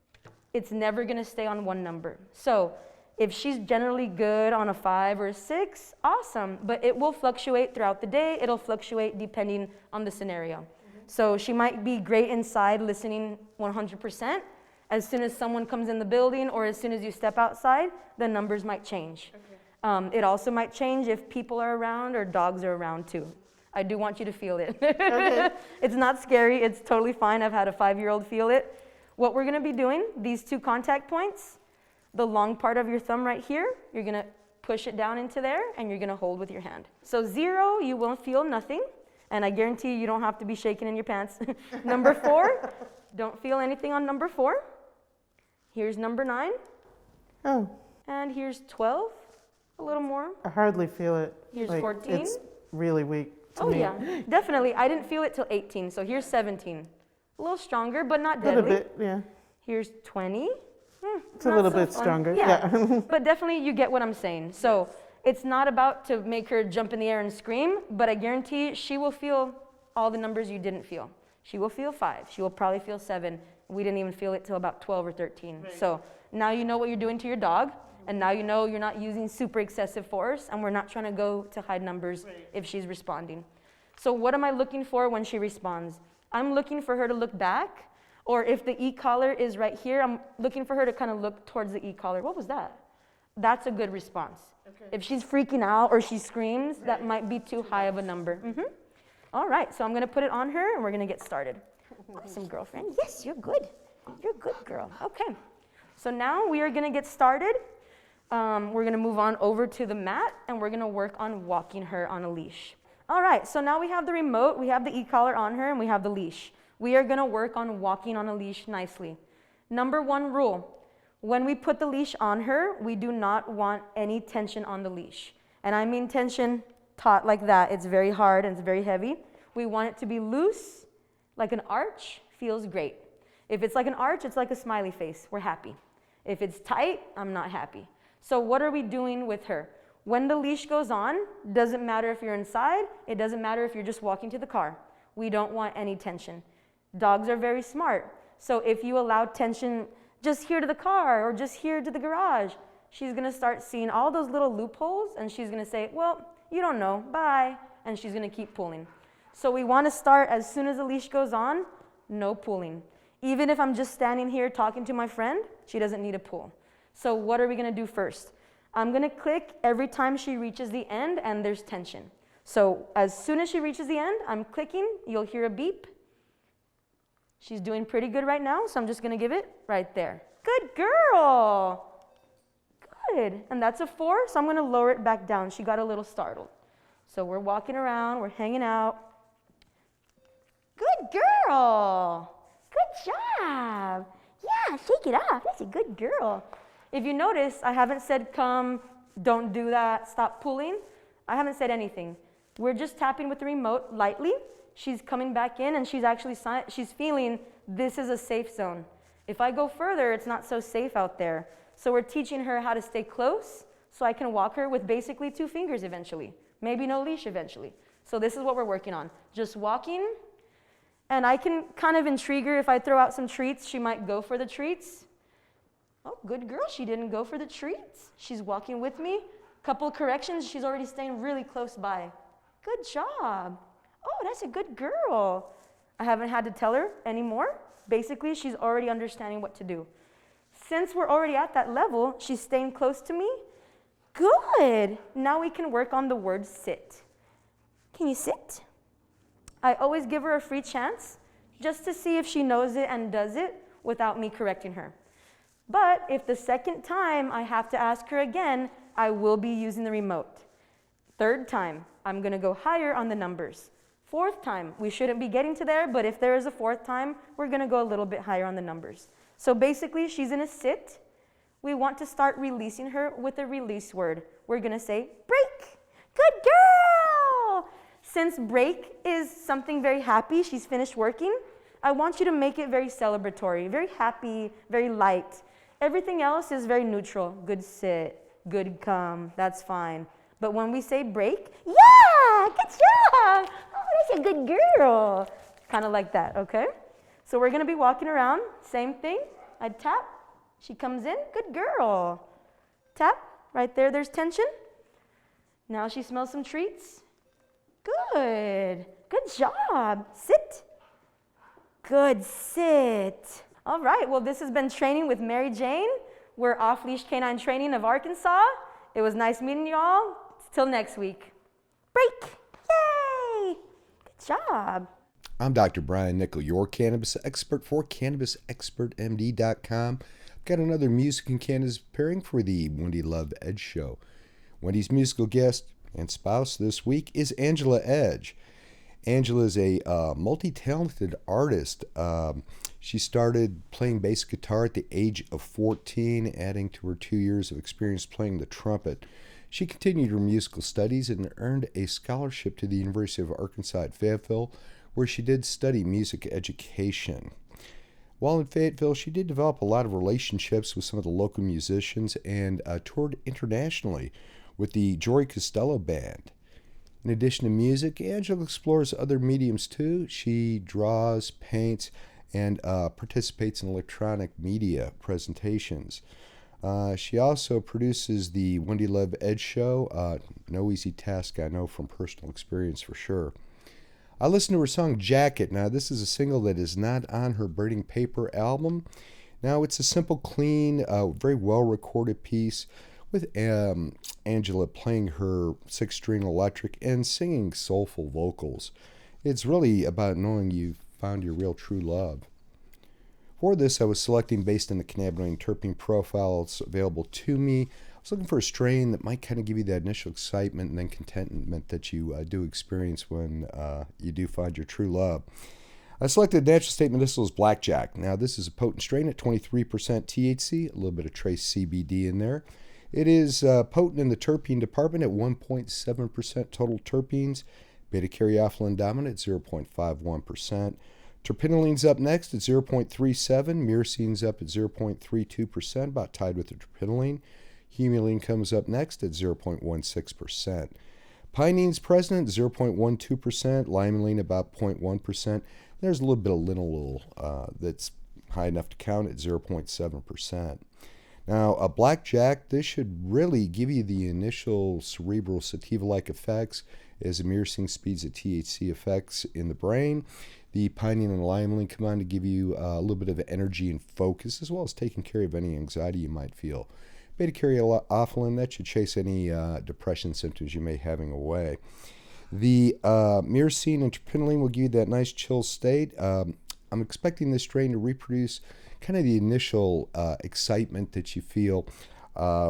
It's never going to stay on one number. So If she's generally good on a 5 or a 6, awesome, but it will fluctuate throughout the day. It'll fluctuate depending on the scenario. So she might be great inside listening 100%. As soon as someone comes in the building or as soon as you step outside, the numbers might change. It also might change if people are around or dogs are around too. I do want you to feel it. It's not scary, it's totally fine. I've had a 5-year-old feel it. What we're gonna be doing, these 2 contact points, the long part of your thumb right here, you're gonna push it down into there and you're gonna hold with your hand. So 0, you won't feel nothing. And I guarantee you don't have to be shaking in your pants. Number 4, don't feel anything on number 4. Here's number 9. Oh, And here's 12, a little more. I hardly feel it. Here's Like, 14. It's really weak to Oh me. yeah, definitely. I didn't feel it till 18, so here's 17. A little stronger, but not A little deadly. bit, yeah. Here's 20. It's a Not little so bit fun. stronger. Yeah. Yeah. But definitely you get what I'm saying. So it's not about to make her jump in the air and scream, but I guarantee she will feel all the numbers you didn't feel. She will feel 5. She will probably feel 7. We didn't even feel it till about 12 or 13. So now you know what you're doing to your dog, and now you know you're not using super excessive force, and we're not trying to go to high numbers if she's responding. So what am I looking for when she responds? I'm looking for her to look back, or if the e-collar is right here, I'm looking for her to kind of look towards the e-collar. What was that? That's a good response. If she's freaking out or she screams, that might be too high of a number. All right, so I'm gonna put it on her and we're gonna get started. Awesome, girlfriend. Yes, you're good. You're a good girl. Okay, so now we are gonna get started. We're gonna move on over to the mat and we're gonna work on walking her on a leash. All right, so now we have the remote, we have the e-collar on her, and we have the leash. We are gonna work on walking on a leash nicely. Number 1 rule, when we put the leash on her, we do not want any tension on the leash. And I mean tension taut like that. It's very hard and it's very heavy. We want it to be loose, like an arch, feels great. If it's like an arch, it's like a smiley face, we're happy. If it's tight, I'm not happy. So what are we doing with her? When the leash goes on, doesn't matter if you're inside, it doesn't matter if you're just walking to the car. We don't want any tension. Dogs are very smart. So if you allow tension just here to the car or just here to the garage, she's gonna start seeing all those little loopholes and she's gonna say, well, you don't know, bye, and she's gonna keep pulling. So we wanna start as soon as the leash goes on, no pulling. Even if I'm just standing here talking to my friend, she doesn't need a pull. So what are we gonna do first? I'm gonna click every time she reaches the end and there's tension. So as soon as she reaches the end, I'm clicking, you'll hear a beep. She's doing pretty good right now, so I'm just gonna give it right there. Good girl. Good, and that's a 4, so I'm gonna lower it back down. She got a little startled. So we're walking around, we're hanging out. Good girl. Good job. Yeah, shake it off. That's a good girl. If you notice, I haven't said come, don't do that, stop pulling. I haven't said anything. We're just tapping with the remote lightly. She's coming back in and she's feeling this is a safe zone. If I go further, it's not so safe out there. So we're teaching her how to stay close so I can walk her with basically 2 fingers eventually. Maybe no leash eventually. So this is what we're working on. Just walking, and I can kind of intrigue her. If I throw out some treats, she might go for the treats. Oh, good girl, she didn't go for the treats. She's walking with me. Couple corrections, she's already staying really close by. Good job. Oh, that's a good girl. I haven't had to tell her anymore. Basically, she's already understanding what to do. Since we're already at that level, she's staying close to me. Good. Now we can work on the word sit. Can you sit? I always give her a free chance just to see if she knows it and does it without me correcting her. But if the second time I have to ask her again, I will be using the remote. Third time, I'm gonna go higher on the numbers. Fourth time, we shouldn't be getting to there, but if there is a 4th time, we're gonna go a little bit higher on the numbers. So basically, she's in a sit. We want to start releasing her with a release word. We're gonna say, break. Good girl. Since break is something very happy, she's finished working, I want you to make it very celebratory, very happy, very light. Everything else is very neutral. Good sit, good come, that's fine. But when we say break, yeah, good job. Oh, that's a good girl. Kind of like that, okay? So we're gonna be walking around, same thing. I tap, she comes in, good girl. Tap. Right there, there's tension. Now she smells some treats. Good. Good job. Sit. Good. Sit. All right. Well, this has been Training with Mary Jane. We're Off-Leash Canine Training of Arkansas. It was nice meeting you all. Till next week. Break. Yay. Good job. I'm Dr. Brian Nickel, your cannabis expert for CannabisExpertMD.com. I've got another music and cannabis pairing for the Wendy Love Edge Show. Wendy's musical guest and spouse this week is Angela Edge. Angela is a multi-talented artist. She started playing bass guitar at the age of 14, adding to her 2 years of experience playing the trumpet. She continued her musical studies and earned a scholarship to the University of Arkansas at Fayetteville, where she did study music education. While in Fayetteville, she did develop a lot of relationships with some of the local musicians and toured internationally with the Jory Costello Band. In addition to music, Angela explores other mediums too. She draws, paints, and participates in electronic media presentations. She also produces the Wendy Love Edge Show. No easy task, I know from personal experience for sure. I listened to her song Jacket. Now, this is a single that is not on her Braiding Paper album. Now, it's a simple, clean, very well-recorded piece with Angela playing her six-string electric and singing soulful vocals. It's really about knowing you've found your real true love. For this, I was selecting based on the cannabinoid and terpene profiles available to me. I was looking for a strain that might kind of give you that initial excitement and then contentment that you do experience when you do find your true love. I selected Natural State Medicinal's Blackjack. Now, this is a potent strain at 23% THC, a little bit of trace CBD in there. It is potent in the terpene department at 1.7% total terpenes, beta-caryophyllene dominant at 0.51%. Terpinoline's up next at 0.37, myrcene's up at 0.32%, about tied with the terpinolene. Humulene comes up next at 0.16%. Pinene's present at 0.12%, limonene about 0.1%. There's a little bit of linalool that's high enough to count at 0.7%. Now, a Blackjack, this should really give you the initial cerebral sativa-like effects as the myrcene speeds the THC effects in the brain. The pinene and limonene come on to give you a little bit of energy and focus, as well as taking care of any anxiety you might feel. Beta-caryophyllene, that should chase any depression symptoms you may be having away. The myrcene and terpinolene will give you that nice chill state. I'm expecting this strain to reproduce kind of the initial excitement that you feel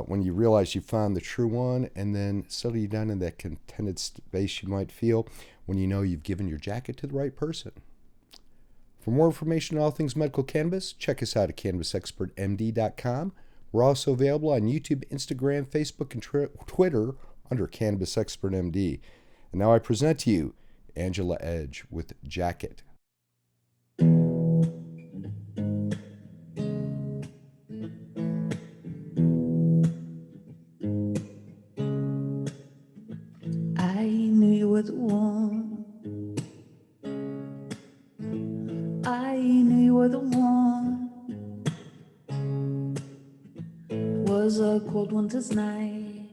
when you realize you found the true one, and then settle you down in that contented space you might feel when you know you've given your jacket to the right person. For more information on all things medical cannabis, check us out at CannabisExpertMD.com. We're also available on YouTube, Instagram, Facebook, and Twitter under Cannabis Expert MD. And now I present to you Angela Edge with Jacket. I knew you were the one. I knew you were the one. Was a cold winter's night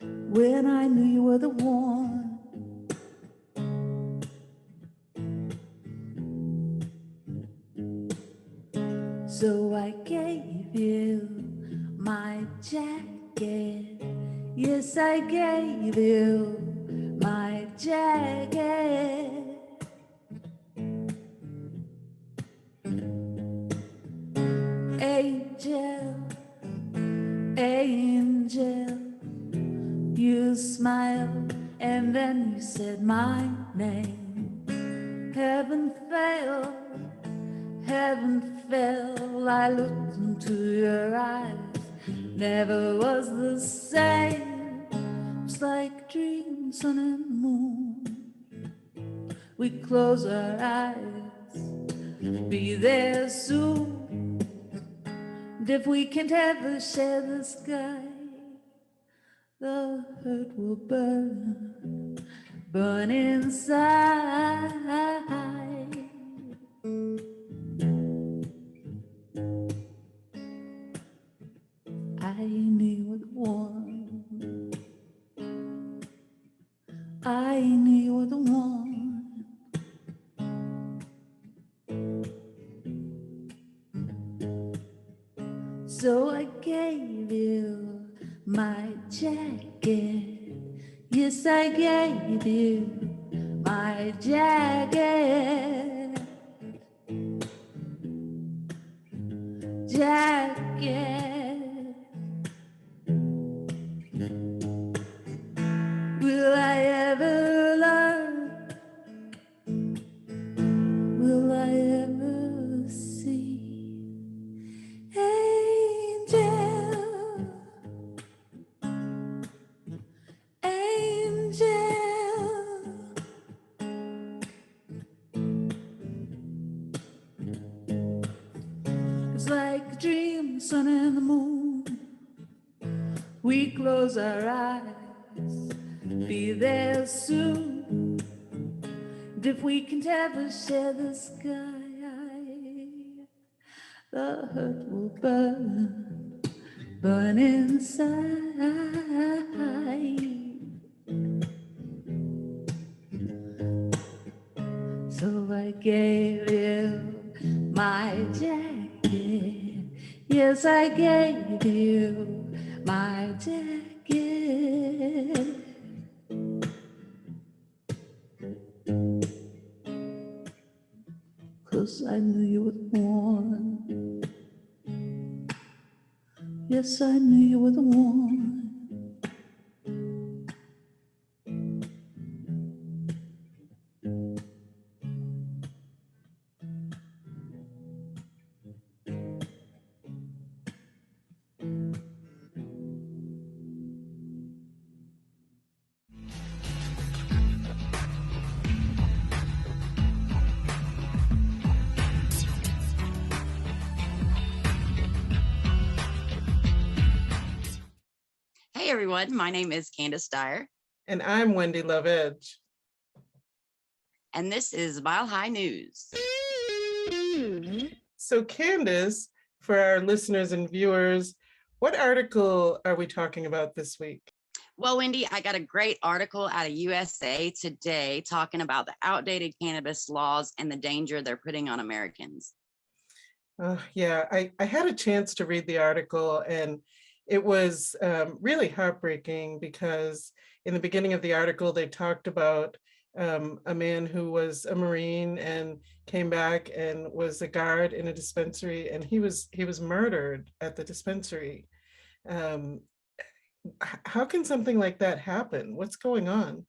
when I knew you were the one. So I gave you my jacket. Yes, I gave you my jacket. Angel, angel, you smiled and then you said my name. Heaven fell, I looked into your eyes, never was the same. It's like a dream, sun and moon. We close our eyes, be there soon. And if we can't ever share the sky, the hurt will burn inside. So I gave you my jacket. Yes, I gave you my jacket. Jacket. Will I ever learn? Will I ever see? Angel, angel. It's like a dream, sun and the moon. We close our eyes, be there soon. And if we can ever share the sky, the hurt will burn, burn inside. So I gave you my jacket. Yes, I gave you my jacket. 'Cause I knew you were the one. Yes, I knew you were the one. Hey everyone, my name is Candis Dyer. And I'm Wendy Love Edge. And this is Mile High News. So Candis, for our listeners and viewers, what article are we talking about this week? Well, Wendy, I got a great article out of USA Today talking about the outdated cannabis laws and the danger they're putting on Americans. Yeah, I had a chance to read the article, and it was really heartbreaking because in the beginning of the article, they talked about a man who was a Marine and came back and was a guard in a dispensary, and he was murdered at the dispensary. How can something like that happen? What's going on?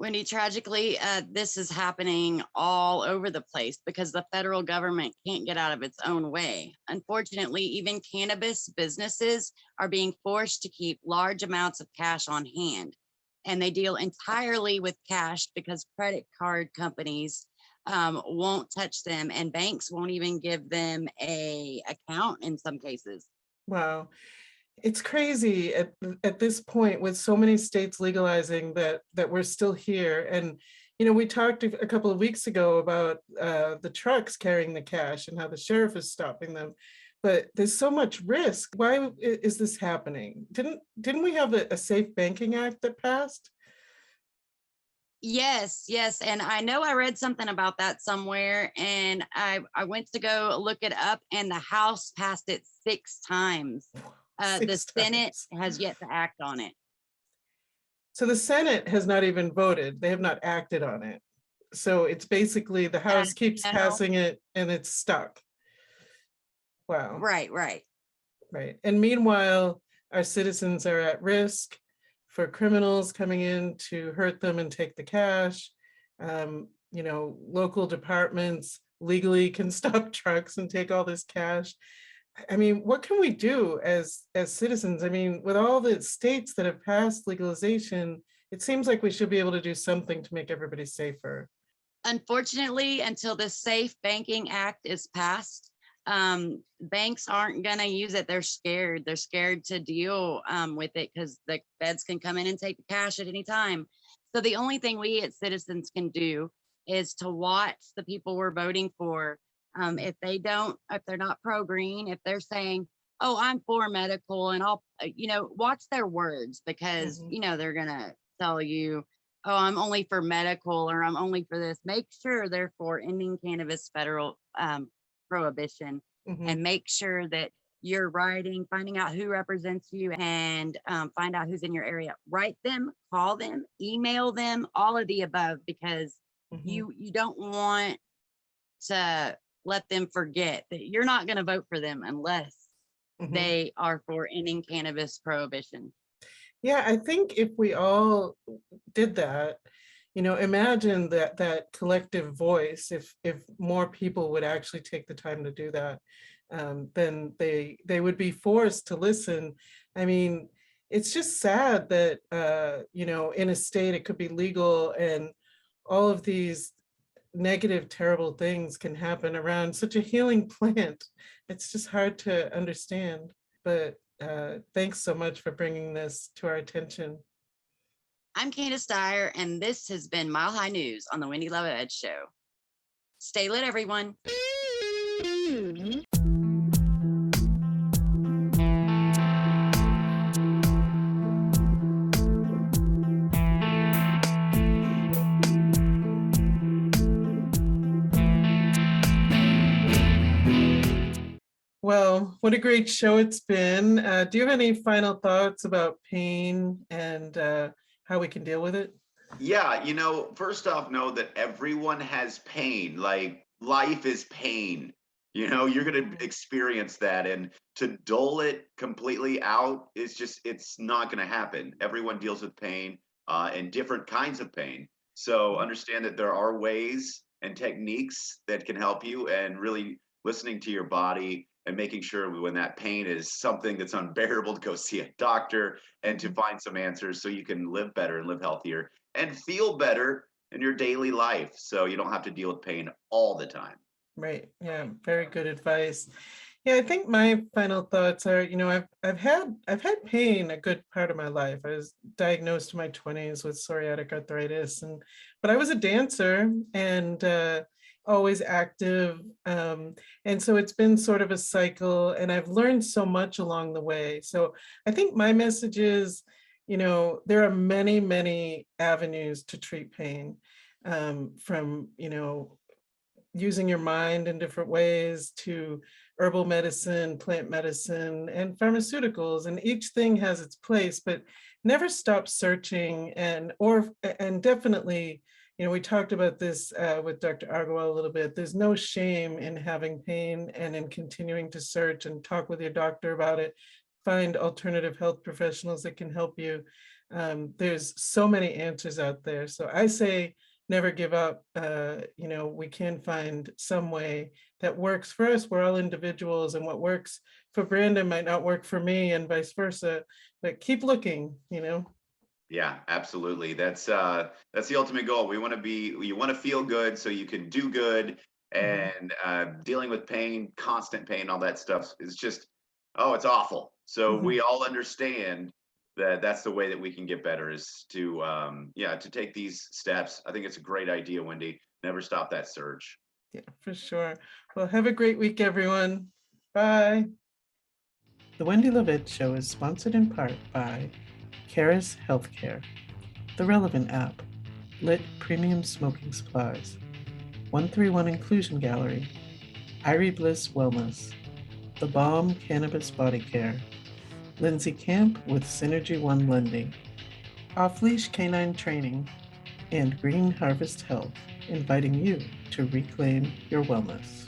Wendy, tragically, this is happening all over the place because the federal government can't get out of its own way. Unfortunately, even cannabis businesses are being forced to keep large amounts of cash on hand, and they deal entirely with cash because credit card companies won't touch them, and banks won't even give them an account in some cases. Wow. It's crazy at this point with so many states legalizing that we're still here. And, you know, we talked a couple of weeks ago about the trucks carrying the cash and how the sheriff is stopping them. But there's so much risk. Why is this happening? Didn't we have a Safe Banking Act that passed? Yes. And I know I read something about that somewhere, and I went to go look it up, and the House passed it 6 times. The Senate has yet to act on it. So the Senate has not even voted. They have not acted on it. So it's basically the House keeps passing it and it's stuck. Wow. Right. And meanwhile, our citizens are at risk for criminals coming in to hurt them and take the cash. You know, local departments legally can stop trucks and take all this cash. I mean, what can we do as citizens? I mean, with all the states that have passed legalization, it seems like we should be able to do something to make everybody safer. Unfortunately, until the Safe Banking Act is passed, banks aren't going to use it. They're scared. They're scared to deal with it because the feds can come in and take the cash at any time. So the only thing we as citizens can do is to watch the people we're voting for. If they're not pro-green, if they're saying, oh, I'm for medical, and I'll, watch their words, because, they're going to tell you, oh, I'm only for medical, or I'm only for this. Make sure they're for ending cannabis federal prohibition, and make sure that you're writing, finding out who represents you, and find out who's in your area. Write them, call them, email them, all of the above, because you don't want to let them forget that you're not going to vote for them unless they are for ending cannabis prohibition. Yeah, I think if we all did that, imagine that collective voice, if more people would actually take the time to do that, then they would be forced to listen. I mean, it's just sad that, in a state it could be legal and all of these negative, terrible things can happen around such a healing plant. It's just hard to understand, but thanks so much for bringing this to our attention. I'm Candis Dyer, and this has been Mile High News on the Wendy Love Edge Show. Stay lit, everyone. Well, what a great show it's been. Do you have any final thoughts about pain and how we can deal with it? Yeah, first off, know that everyone has pain. Like, life is pain. You're going to experience that. And to dull it completely out it's not going to happen. Everyone deals with pain and different kinds of pain. So understand that there are ways and techniques that can help you, and really listening to your body and making sure when that pain is something that's unbearable to go see a doctor and to find some answers so you can live better and live healthier and feel better in your daily life, so you don't have to deal with pain all the time. Right. Yeah. Very good advice. Yeah, I think my final thoughts are, I've had pain a good part of my life. I was diagnosed in my 20s with psoriatic arthritis, but I was a dancer and always active. And so it's been sort of a cycle, and I've learned so much along the way. So I think my message is, there are many, many avenues to treat pain, from, using your mind in different ways to herbal medicine, plant medicine, and pharmaceuticals. And each thing has its place, but never stop searching. And definitely, we talked about this with Dr. Aggarwal a little bit. There's no shame in having pain and in continuing to search and talk with your doctor about it. Find alternative health professionals that can help you. There's so many answers out there. So I say, never give up. We can find some way that works for us. We're all individuals, and what works for Branden might not work for me, and vice versa. But keep looking. Yeah, absolutely. That's the ultimate goal. You want to feel good so you can do good. And dealing with pain, constant pain, all that stuff is just, it's awful. So we all understand that that's the way that we can get better, is to take these steps. I think it's a great idea, Wendy. Never stop that search. Yeah, for sure. Well, have a great week, everyone. Bye. The Wendy Love Edge Show is sponsored in part by Cannabis Healthcare, the Relevant app, Lit Premium Smoking Supplies, 131 Inclusion Gallery, Irie Bliss Wellness, The Balm Cannabis Body Care, Lindsay Camp with Synergy One Lending, Off Leash Canine Training, and Green Harvest Health, inviting you to reclaim your wellness.